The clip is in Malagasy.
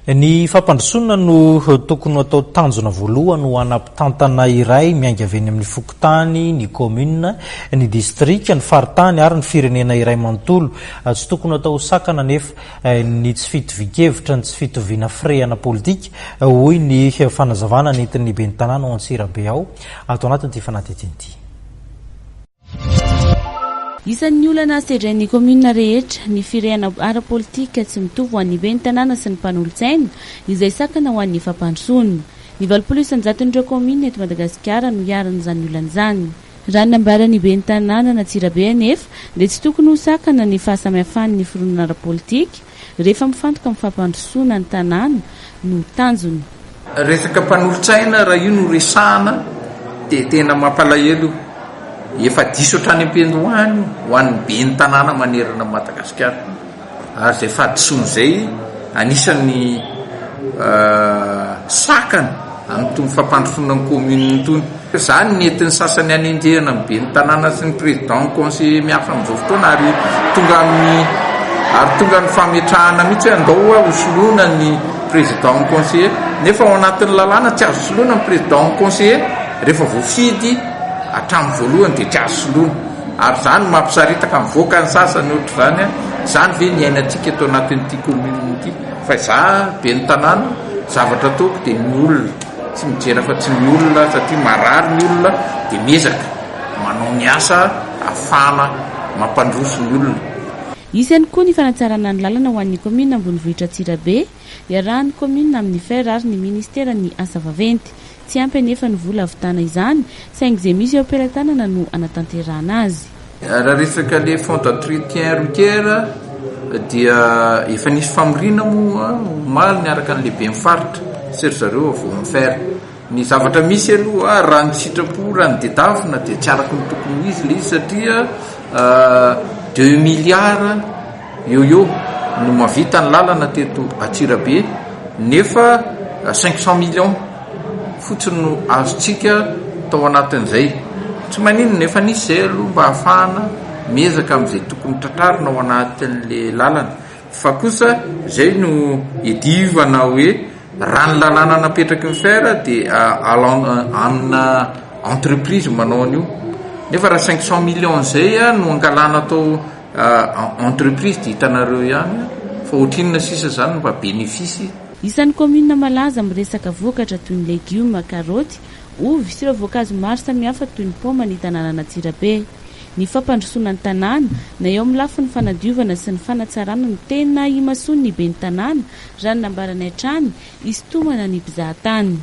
Ny fampandrosoana no tokony atao tanjona voalohany ho anampitantana iray miainga avy eny amin'ny fokontany, ny commune, ny distrika, ny faritany ary ny firenena iray manontolo. Tsy tokony atao sakana nefa ny tsy fitovikevitra, ny tsy fitoviana frehana politika hoy ny fanazavana nentin'ny ben'ny tanàna ao Antsirabe ao ato anatin'ity fanatetiny ity. Isan'ny olana sedrain'ny commune rehetra ny firehana ara-politika tsy mitovy ho an'ny ben'ny tanàna sy ny mpanolo-tsaina izay sakana ho an'ny fampandrosoana. Ny 900 commune eto Madagasikara no iaran'izany olan'izany. Raha nambaran'ny ben'ny tanàna Antsirabe anefa dia tsy tokony ho sakana ny fahasamihafan'ny fironana ara-politika rehefa mifantoka amin'ny fampandrosoana ny tanàna no tanjony. Resaka mpanolo-tsaina raha io no resahana dia tena mampalahelo. Efa diso hatrany am-pendohany ho an'ny ben'ny tanàna manerana Madagasikara ary izay fahadisoana izay anisan'ny sakana amin'itony fampandrosoana ny commune tony. Izany nentin'ny sasany anenjehana amin'ny ben'ny tanàna sy ny président conseiller miafina amin'izao fotoana ary tonga amin'ny fametrahana mihitsy hoe andao hosoloana ny président conseiller nefa ao anatin'ny lalàna tsy azo soloana ny président conseiller rehefa voafidy hatramin'ny voalohany dia tsy azo soloana ary izany mampisaritaka mivoaka ny sasany ohatr'izany izany ve ny ainatsika eto anatin'ity commune ity fa izaho ben'ny tanàna zavatra ataoko dia ny olona tsy mijera fa tsy ny olona satria marary ny olona dia miezaka manao ny asa ahafahana mampandroso ny olona. Isany koa ny fanatsarana ny lalana ho an'ny commune ambonivohitra Antsirabe iarahan'ny commune amin'ny fer ary ny ministera ny asa vaventy. Tsy ampy anefa ny vola avitana izany saingy izay misy eo am-pelantanana no anatanterahana azy. Raha resaka le fond d'entretien routière dia efa nisy famorina moa omaly niaraka ny lehibe mifaritra sy ry zareo vao mifer. Ny zavatra misy aloha raha ny sitrapo raha ny dedavina dia tsy araka ny tokony izy le izy satria 2 milliards eo no mavita ny lalana teto Antsirabe nefa 500 millions fotsiny no azontsika tao anatin'izay. Tsy maninona nefa nisy izay aloha mba ahafahana miezaka amin'izay tokony tratrarina ao anatin'le lalana fa kosa izay no edivana hoe raha ny lalàna napetraky ny fer dia amina entreprise manao an'io nefa raha 500 millions izay no angalana atao entreprise dia hitanareo ihany fa ohatrinona sisa izany mba bénéfice. Isan'ny commune malaza miresaka vokatra toy ny legioma, karaoty, ovy sy ireo voankazo maro samihafa toy ny paoma ny tanàna Antsirabe. Ny fampandrosoana ny tanàna na eo amin'ny lafiny fanadiovana sy ny fanatsarana no tena imasoany ny ben'ny tanàna raha ny nambarany hatrany istomana ny mpizahatany.